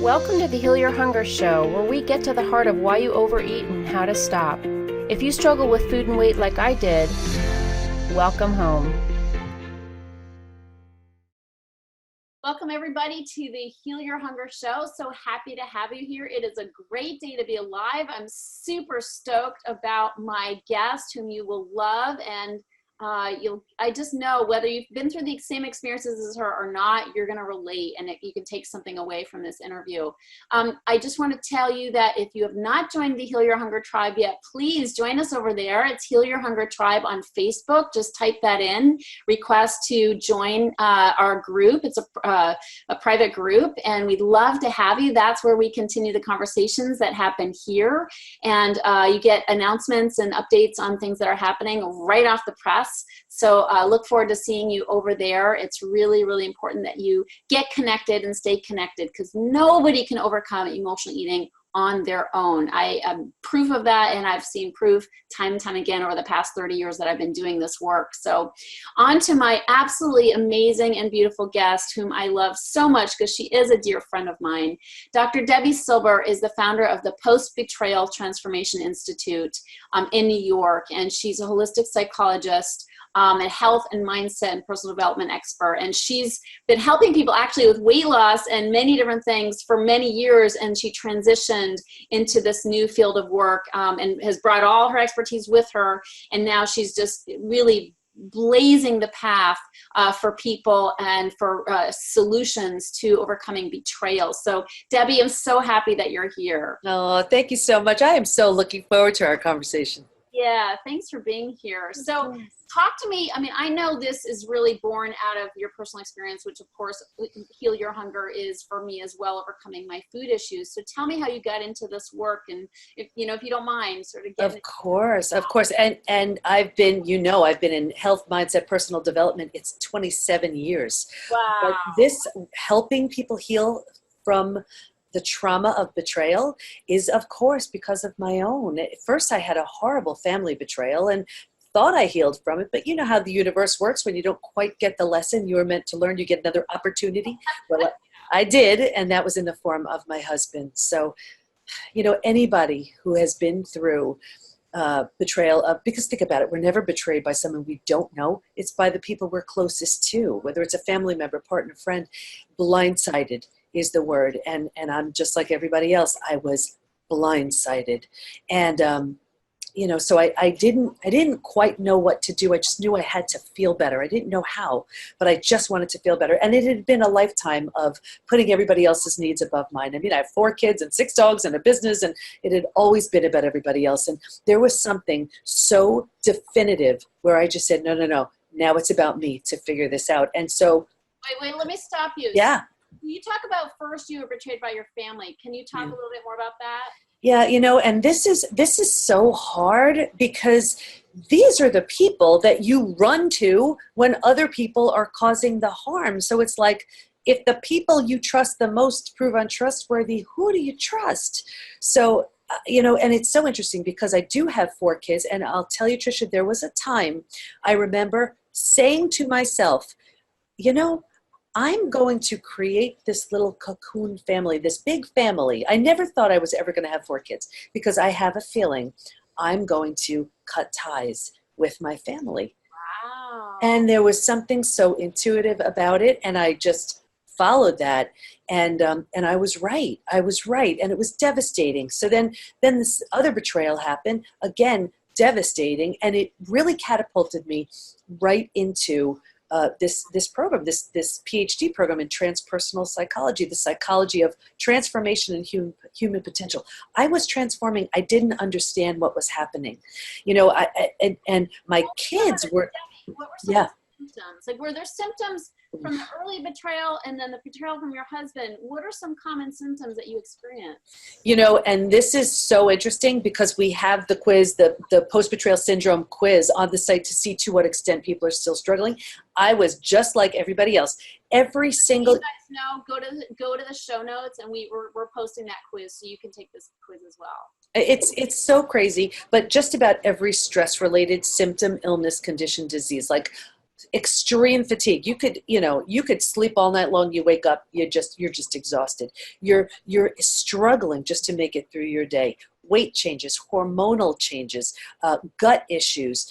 Welcome to the Heal Your Hunger Show, where we get to the heart of why you overeat and how to stop. If you struggle with food and weight like I did, welcome home. Welcome everybody to the Heal Your Hunger Show. So happy to have you here. It is a great day to be alive. I'm super stoked about my guest whom you will love, and I just know whether you've been through the same experiences as her or not, you're going to relate, and you can take something away from this interview. I just want to tell you that if you have not joined the Heal Your Hunger Tribe yet, please join us over there. It's Heal Your Hunger Tribe on Facebook. Just type that in, request to join our group. It's a private group, and we'd love to have you. That's where we continue the conversations that happen here, and you get announcements and updates on things that are happening right off the press. So look forward to seeing you over there. It's really, really important that you get connected and stay connected, because nobody can overcome emotional eating on their own. I am proof of that, and I've seen proof time and time again over the past 30 years that I've been doing this work. So on to my absolutely amazing and beautiful guest, whom I love so much because she is a dear friend of mine. Dr. Debi Silber is the founder of the Post-Betrayal Transformation Institute in New York, and she's a holistic psychologist, a health and mindset and personal development expert. And she's been helping people actually with weight loss and many different things for many years. And she transitioned into this new field of work and has brought all her expertise with her. And now she's just really blazing the path for people and for solutions to overcoming betrayal. So Debi, I'm so happy that you're here. Oh, thank you so much. I am so looking forward to our conversation. Yeah, thanks for being here. So talk to me. I mean, I know this is really born out of your personal experience, which of course, Heal Your Hunger is for me as well, overcoming my food issues. So tell me how you got into this work, and if you don't mind sort of getting. Of course. And I've been in health, mindset, personal development. It's 27 years. Wow. But this helping people heal from the trauma of betrayal is, of course, because of my own. At first, I had a horrible family betrayal and thought I healed from it. But you know how the universe works. When you don't quite get the lesson you were meant to learn, you get another opportunity. Well, I did, and that was in the form of my husband. So, anybody who has been through betrayal, because think about it, we're never betrayed by someone we don't know. It's by the people we're closest to, whether it's a family member, partner, friend. Blindsided is the word. And I'm just like everybody else. I was blindsided. And, so I didn't quite know what to do. I just knew I had to feel better. I didn't know how, but I just wanted to feel better. And it had been a lifetime of putting everybody else's needs above mine. I mean, I have 4 kids and 6 dogs and a business, and it had always been about everybody else. And there was something so definitive where I just said, no, now it's about me to figure this out. And so. Wait, let me stop you. Yeah. You talk about first you were betrayed by your family. Can you talk a little bit more about that? Yeah, and this is so hard, because these are the people that you run to when other people are causing the harm. So it's like, if the people you trust the most prove untrustworthy, who do you trust? So, and it's so interesting because I do have 4 kids, and I'll tell you, Tricia, there was a time I remember saying to myself, I'm going to create this little cocoon family, this big family. I never thought I was ever going to have 4 kids, because I have a feeling I'm going to cut ties with my family. Wow. And there was something so intuitive about it, and I just followed that, and I was right. I was right, and it was devastating. So then this other betrayal happened, again, devastating, and it really catapulted me right into this program, this PhD program in transpersonal psychology, the psychology of transformation and human potential. I was transforming. I didn't understand what was happening, and my kids were. What were some symptoms? Like, were there symptoms from the early betrayal and then the betrayal from your husband? What are some common symptoms that you experienced? And this is so interesting, because we have the quiz, the post-betrayal syndrome quiz on the site to see to what extent people are still struggling. I was just like everybody else. Every single. You guys know, go to the show notes, and we're posting that quiz, so you can take this quiz as well. It's so crazy, but just about every stress-related symptom, illness, condition, disease, like extreme fatigue. You could sleep all night long. You wake up, you're just exhausted. You're struggling just to make it through your day. Weight changes, hormonal changes, gut issues,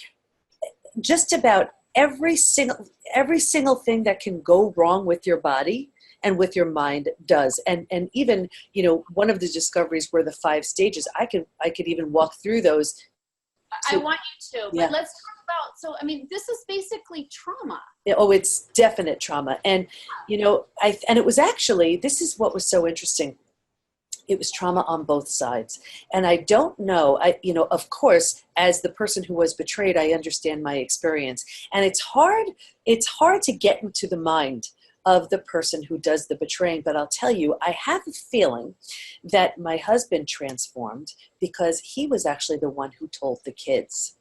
just about every single thing that can go wrong with your body and with your mind does. And even, one of the discoveries were the 5 stages. I could even walk through those. I want you to, but Yeah. let's talk about, so, I mean, this is basically trauma. Oh, it's definite trauma. And, and it was actually, this is what was so interesting. It was trauma on both sides. And I don't know, of course, as the person who was betrayed, I understand my experience. And it's hard to get into the mind of the person who does the betraying. But I'll tell you, I have a feeling that my husband transformed because he was actually the one who told the kids.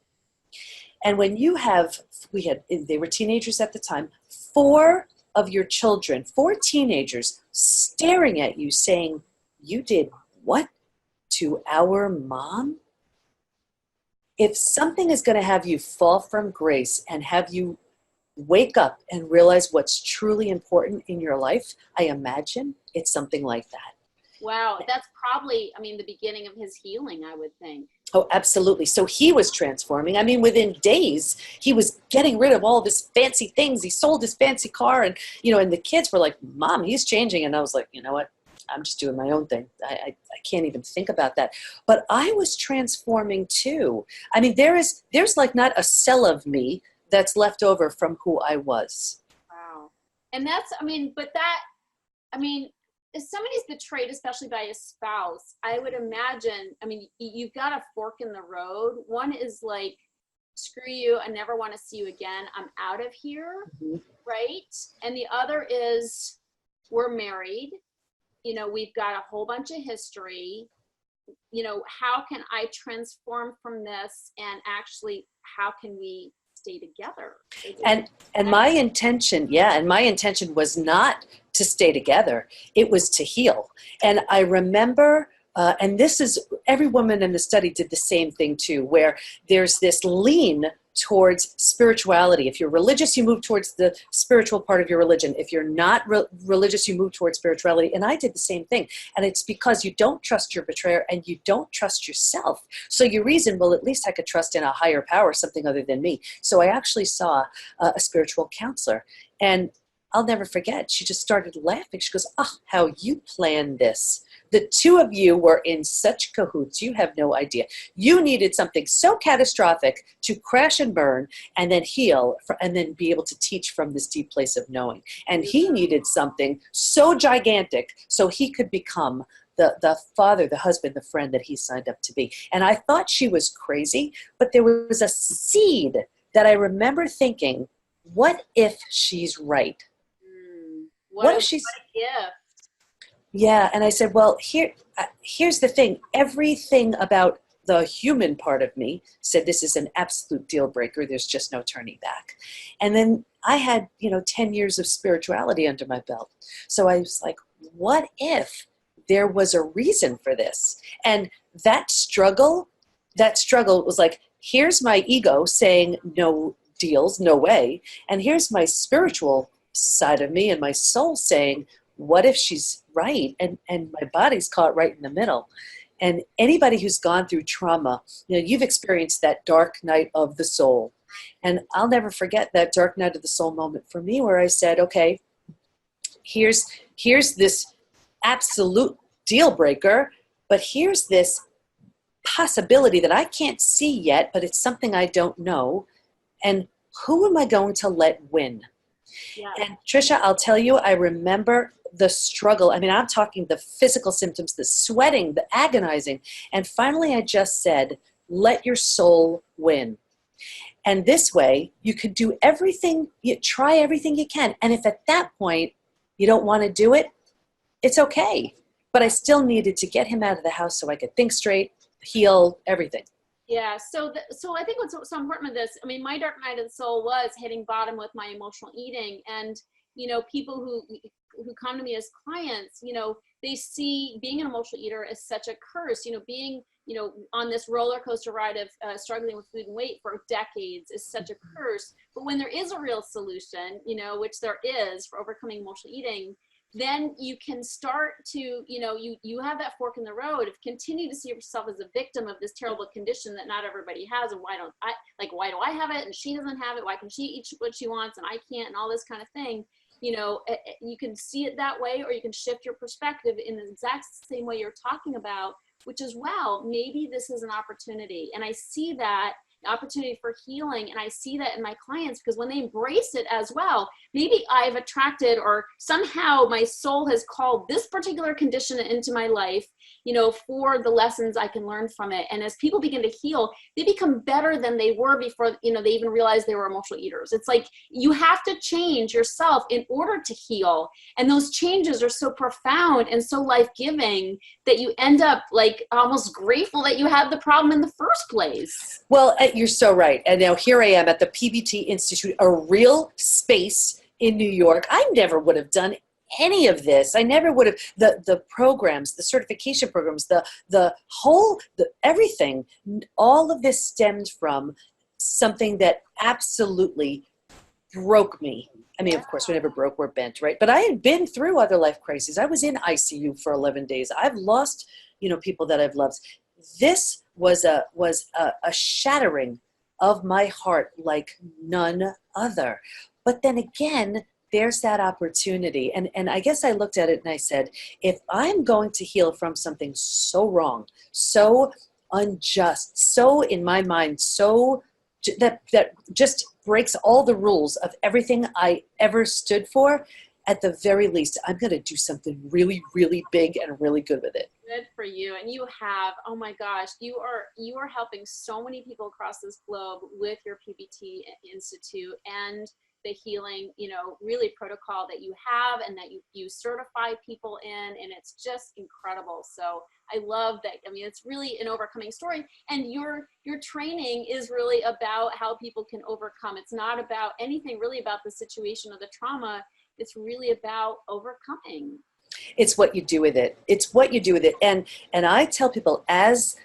And when they were teenagers at the time, 4 of your children, 4 teenagers staring at you saying, "You did what to our mom?" If something is going to have you fall from grace and have you wake up and realize what's truly important in your life, I imagine it's something like that. Wow, that's probably, the beginning of his healing, I would think. Oh, absolutely. So he was transforming. Within days, he was getting rid of all of his fancy things. He sold his fancy car and the kids were like, "Mom, he's changing." And I was like, you know what? I'm just doing my own thing. I can't even think about that. But I was transforming too. There's like not a cell of me that's left over from who I was. Wow. And that's, if somebody's betrayed, especially by a spouse, I would imagine, you've got a fork in the road. One is like, screw you, I never want to see you again. I'm out of here, right? And the other is, we're married. We've got a whole bunch of history. How can I transform from this? And actually, how can we stay together? And my intention was not to stay together. It was to heal. And I remember, and this is, every woman in the study did the same thing too, where there's this lean towards spirituality. If you're religious, you move towards the spiritual part of your religion. If you're not religious, you move towards spirituality. And I did the same thing. And it's because you don't trust your betrayer and you don't trust yourself. So you reason, well, at least I could trust in a higher power, something other than me. So I actually saw a spiritual counselor. And I'll never forget, she just started laughing. She goes, "Oh, how you planned this. The 2 of you were in such cahoots. You have no idea. You needed something so catastrophic to crash and burn and then heal and then be able to teach from this deep place of knowing. And he needed something so gigantic so he could become the father, the husband, the friend that he signed up to be." And I thought she was crazy, but there was a seed that I remember thinking, what if she's right? What if she's... What a gift. Yeah, and I said, well, here's the thing. Everything about the human part of me said this is an absolute deal breaker. There's just no turning back. And then I had, 10 years of spirituality under my belt. So I was like, what if there was a reason for this? And that struggle was like, here's my ego saying no deals, no way. And here's my spiritual side of me and my soul saying, what if she's right? And my body's caught right in the middle. And anybody who's gone through trauma, you've experienced that dark night of the soul. And I'll never forget that dark night of the soul moment for me where I said, okay, here's this absolute deal breaker, but here's this possibility that I can't see yet, but it's something I don't know. And who am I going to let win? Yeah. And Tricia, I'll tell you, I remember the struggle. I'm talking the physical symptoms, the sweating, the agonizing. And finally, I just said, let your soul win. And this way, you could do everything, you try everything you can. And if at that point you don't want to do it, it's okay. But I still needed to get him out of the house so I could think straight, heal, everything. Yeah. So I think what's so important with this, my dark night of the soul was hitting bottom with my emotional eating. And, people who come to me as clients, they see being an emotional eater as such a curse, being, on this roller coaster ride of struggling with food and weight for decades is such a curse. But when there is a real solution, which there is for overcoming emotional eating, then you can start to, you have that fork in the road of continue to see yourself as a victim of this terrible condition that not everybody has. And why do I have it and she doesn't have it? Why can she eat what she wants and I can't, and all this kind of thing. You can see it that way, or you can shift your perspective in the exact same way you're talking about, which is, wow, maybe this is an opportunity. And I see that opportunity for healing. And I see that in my clients, because when they embrace it as well, maybe I've attracted, or somehow my soul has called this particular condition into my life, for the lessons I can learn from it. And as people begin to heal, they become better than they were before, they even realized they were emotional eaters. It's like, you have to change yourself in order to heal. And those changes are so profound and so life-giving that you end up like almost grateful that you had the problem in the first place. Well, you're so right. And now here I am at the PBT Institute, a real space in New York. I never would have done any of this. I never would have, the programs, the certification programs, the everything, all of this stemmed from something that absolutely broke me. I mean, of course, we never broke, we're bent, right? But I had been through other life crises. I was in ICU for 11 days. I've lost, people that I've loved. This was a shattering of my heart like none other. But then again, there's that opportunity. And I guess I looked at it and I said, if I'm going to heal from something so wrong, so unjust, so in my mind, so that just breaks all the rules of everything I ever stood for, at the very least, I'm going to do something really, really big and really good with it. Good for you. And you have, oh my gosh, you are helping so many people across this globe with your PBT Institute and the healing, really protocol that you have and that you certify people in, and it's just incredible. So I love that. I mean, it's really an overcoming story, and your training is really about how people can overcome. It's not about anything really about the situation or the trauma. It's really about overcoming. It's what you do with it. It's what you do with it. And I tell people as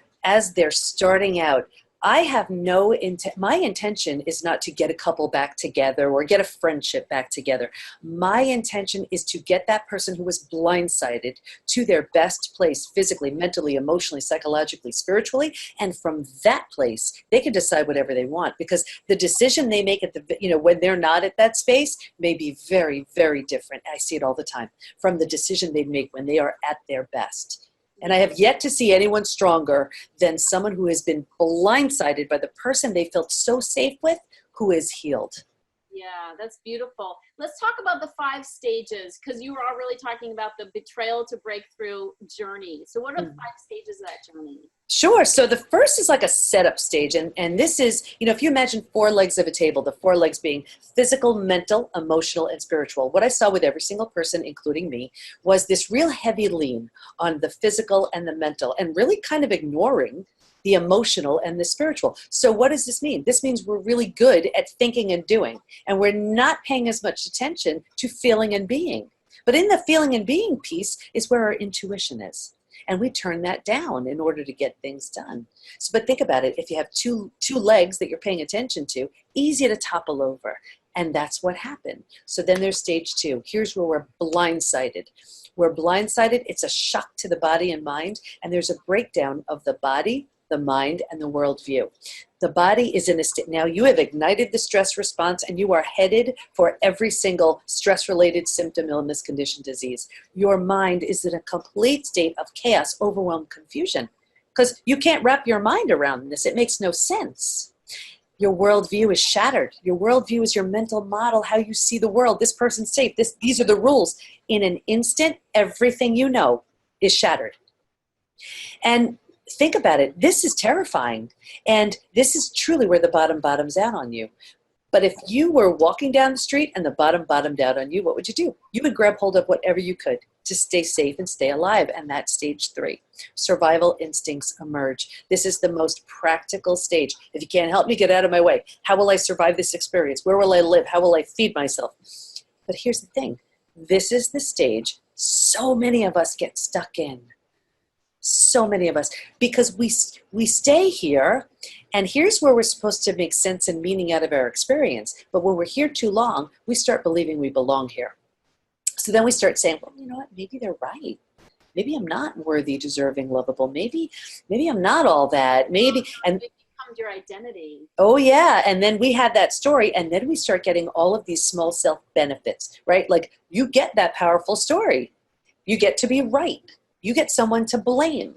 they're starting out, I have my intention is not to get a couple back together or get a friendship back together. My intention is to get that person who was blindsided to their best place physically, mentally, emotionally, psychologically, spiritually. And from that place, they can decide whatever they want, because the decision they make at when they're not at that space may be very, very different. I see it all the time from the decision they make when they are at their best. And I have yet to see anyone stronger than someone who has been blindsided by the person they felt so safe with, who is healed. Yeah, that's beautiful. Let's talk about the 5 stages, because you were already talking about the betrayal to breakthrough journey. So what are the 5 stages of that journey? Sure. So the first is like a setup stage. And this is, if you imagine 4 legs of a table, the 4 legs being physical, mental, emotional, and spiritual. What I saw with every single person, including me, was this real heavy lean on the physical and the mental, and really kind of ignoring the emotional and the spiritual. So what does this mean? This means we're really good at thinking and doing, and we're not paying as much attention to feeling and being. But in the feeling and being piece is where our intuition is. And we turn that down in order to get things done. So, but think about it. If you have two legs that you're paying attention to, easy to topple over. And that's what happened. So then there's stage 2. Here's where we're blindsided. We're blindsided. It's a shock to the body and mind. And there's a breakdown of the body, the mind, and the worldview. The body is in a state. Now you have ignited the stress response, and you are headed for every single stress-related symptom, illness, condition, disease. Your mind is in a complete state of chaos, overwhelm, confusion, because you can't wrap your mind around this. It makes no sense. Your worldview is shattered. Your worldview is your mental model, how you see the world. This person's safe. These are the rules. In an instant, everything you know is shattered. And think about it. This is terrifying. And this is truly where the bottom bottoms out on you. But if you were walking down the street and the bottom bottomed out on you, what would you do? You would grab hold of whatever you could to stay safe and stay alive. And that's stage 3. Survival instincts emerge. This is the most practical stage. If you can't help me, get out of my way. How will I survive this experience? Where will I live? How will I feed myself? But here's the thing. This is the stage so many of us get stuck in. So many of us, because we stay here, and here's where we're supposed to make sense and meaning out of our experience. But when we're here too long, we start believing we belong here. So then we start saying, well, you know what, maybe they're right. Maybe I'm not worthy, deserving, lovable. Maybe I'm not all that. Maybe, and it becomes your identity. oh yeah, and then we have that story, and then we start getting all of these small self benefits, right? Like you get that powerful story. You get to be right. You get someone to blame.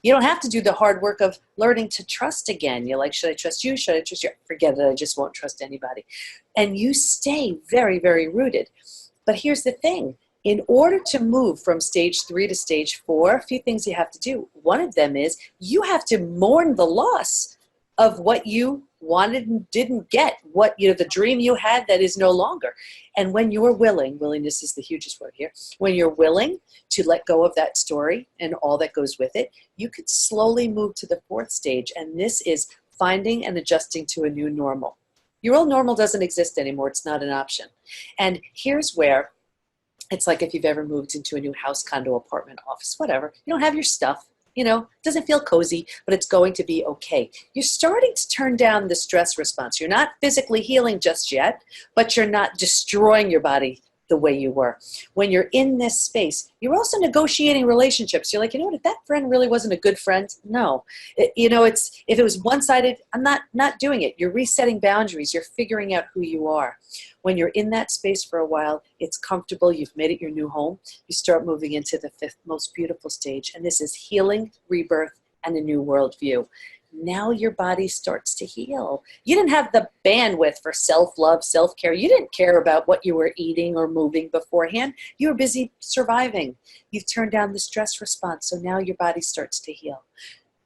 You don't have to do the hard work of learning to trust again. You're like, should I trust you? Should I trust you? Forget it, I just won't trust anybody. And you stay very, very rooted. But here's the thing. In order to move from stage 3 to stage 4, a few things you have to do. One of them is you have to mourn the loss of what you wanted and didn't get, what, you know, the dream you had that is no longer. And when you're willing, willingness is the hugest word here, when you're willing to let go of that story and all that goes with it, you could slowly move to the 4th stage, and this is finding and adjusting to a new normal. Your old normal doesn't exist anymore. It's not an option. And here's where it's like if you've ever moved into a new house, condo, apartment, office, whatever, you don't have your stuff. You know, it doesn't feel cozy, but it's going to be okay. You're starting to turn down the stress response. You're not physically healing just yet, but you're not destroying your body the way you were. When you're in this space, you're also negotiating relationships. You're like, you know what, if that friend really wasn't a good friend, no. If it was one-sided, I'm not doing it. You're resetting boundaries. You're figuring out who you are. When you're in that space for a while, it's comfortable. You've made it your new home. You start moving into the 5th most beautiful stage, and this is healing, rebirth, and a new worldview. Now your body starts to heal. You didn't have the bandwidth for self-love, self-care. You didn't care about what you were eating or moving beforehand. You were busy surviving. You've turned down the stress response, so now your body starts to heal.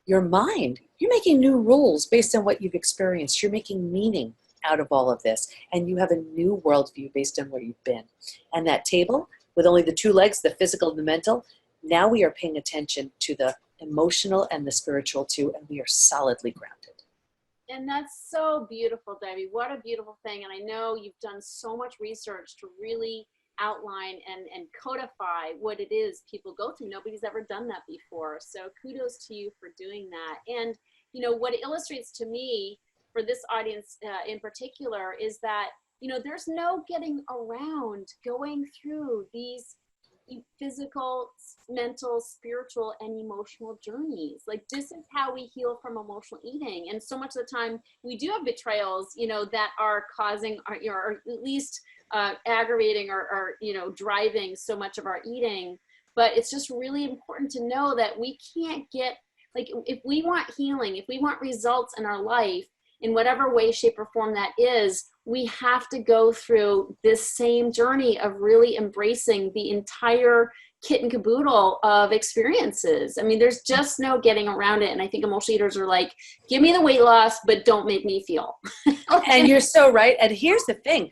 Your mind, you're making new rules based on what you've experienced. You're making meaning out of all of this, and you have a new worldview based on where you've been. And that table, with only the 2 legs, the physical and the mental, now we are paying attention to the emotional and the spiritual too, and we are solidly grounded. And that's so beautiful, Debbie. What a beautiful thing. And I know you've done so much research to really outline and codify what it is people go through. Nobody's ever done that before. So kudos to you for doing that. And, you know, what it illustrates to me for this audience in particular is that, you know, there's no getting around going through these physical, mental, spiritual, and emotional journeys. Like, this is how we heal from emotional eating. And so much of the time we do have betrayals, you know, that are causing or at least aggravating or, you know, driving so much of our eating. But it's just really important to know that we can't get, like, if we want healing, if we want results in our life, in whatever way, shape, or form that is, we have to go through this same journey of really embracing the entire kit and caboodle of experiences. I mean, there's just no getting around it. And I think emotional eaters are like, give me the weight loss, but don't make me feel. And you're so right. And here's the thing.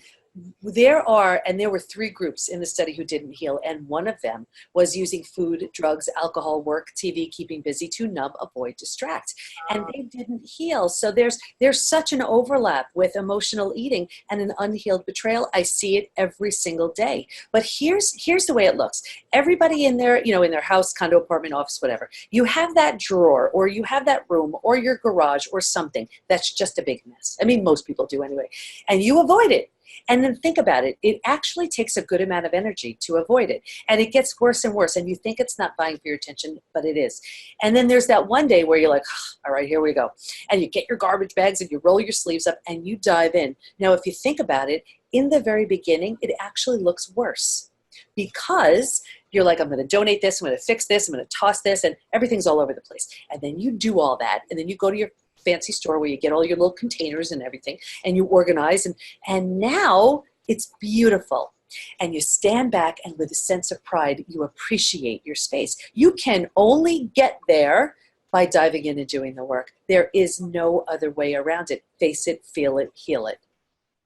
There were 3 groups in the study who didn't heal, and one of them was using food, drugs, alcohol, work, TV, keeping busy to numb, avoid, distract, and they didn't heal. So there's such an overlap with emotional eating and an unhealed betrayal. I see it every single day. But here's the way it looks. Everybody in their, you know, in their house, condo, apartment, office, whatever, you have that drawer, or you have that room, or your garage, or something that's just a big mess. I mean, most people do anyway, and you avoid it. And then think about it. It actually takes a good amount of energy to avoid it. And it gets worse and worse. And you think it's not vying for your attention, but it is. And then there's that one day where you're like, all right, here we go. And you get your garbage bags and you roll your sleeves up and you dive in. Now, if you think about it, in the very beginning, it actually looks worse. Because you're like, I'm going to donate this, I'm going to fix this, I'm going to toss this, and everything's all over the place. And then you do all that. And then you go to your fancy store where you get all your little containers and everything, and you organize, and now it's beautiful. And you stand back, and with a sense of pride, you appreciate your space. You can only get there by diving in and doing the work. There is no other way around it. Face it, feel it, heal it.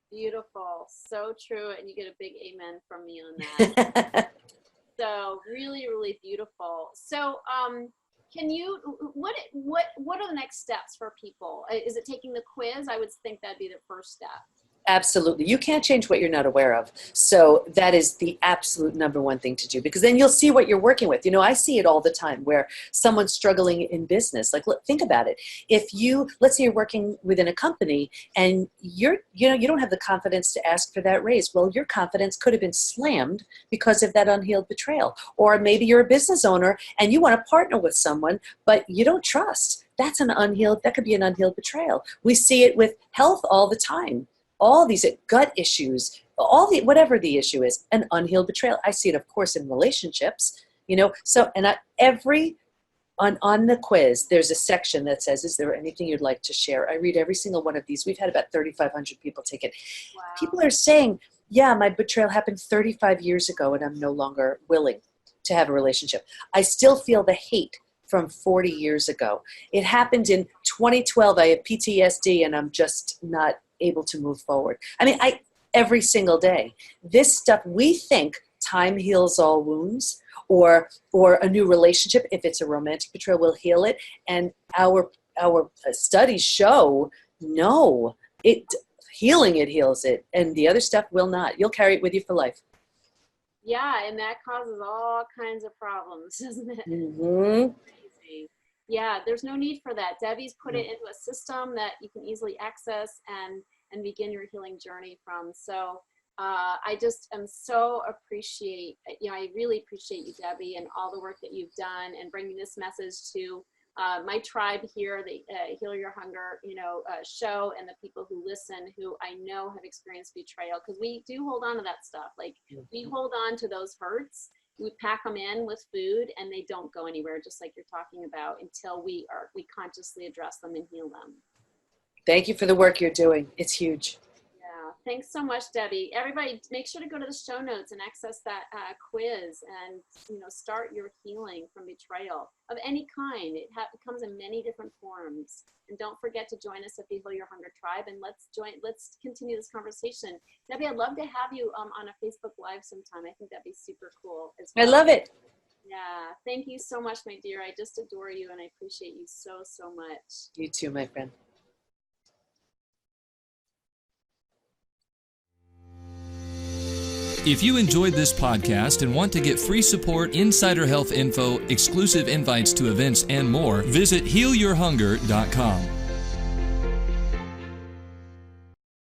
Beautiful. So true. And you get a big amen from me on that. So really, really beautiful. So, can you, what are the next steps for people? Is it taking the quiz? I would think that'd be the first step. Absolutely. You can't change what you're not aware of. So that is the absolute number one thing to do, because then you'll see what you're working with. I see it all the time where someone's struggling in business. Like, look, think about it. If let's say you're working within a company and you don't have the confidence to ask for that raise. Well, your confidence could have been slammed because of that unhealed betrayal. Or maybe you're a business owner and you want to partner with someone, but you don't trust. That could be an unhealed betrayal. We see it with health all the time. All these gut issues, whatever the issue is, an unhealed betrayal. I see it, of course, in relationships, So, on the quiz, there's a section that says, is there anything you'd like to share? I read every single one of these. We've had about 3,500 people take it. Wow. People are saying, yeah, my betrayal happened 35 years ago and I'm no longer willing to have a relationship. I still feel the hate from 40 years ago. It happened in 2012. I have PTSD and I'm just not able to move forward. Every single day, this stuff, we think time heals all wounds, or a new relationship, if it's a romantic betrayal, will heal it. And our studies show, no, it heals it. And the other stuff will not. You'll carry it with you for life. Yeah, and that causes all kinds of problems, doesn't it? Mm-hmm. Crazy. Yeah, there's no need for that. Debbie's put it into a system that you can easily access and begin your healing journey from. So I just am so I really appreciate you, Debi, and all the work that you've done and bringing this message to my tribe here, the Heal Your Hunger, show, and the people who listen, who I know have experienced betrayal, because we do hold on to that stuff. Like, we hold on to those hurts. We pack them in with food and they don't go anywhere, just like you're talking about, until we consciously address them and heal them. Thank you for the work you're doing. It's huge. Yeah, thanks so much, Debi. Everybody, make sure to go to the show notes and access that quiz and start your healing from betrayal of any kind. It comes in many different forms. And don't forget to join us at the Heal Your Hunger Tribe, and let's continue this conversation. Debi, I'd love to have you on a Facebook Live sometime. I think that'd be super cool as well. I love it. Yeah, thank you so much, my dear. I just adore you and I appreciate you so, so much. You too, my friend. If you enjoyed this podcast and want to get free support, insider health info, exclusive invites to events, and more, visit healyourhunger.com.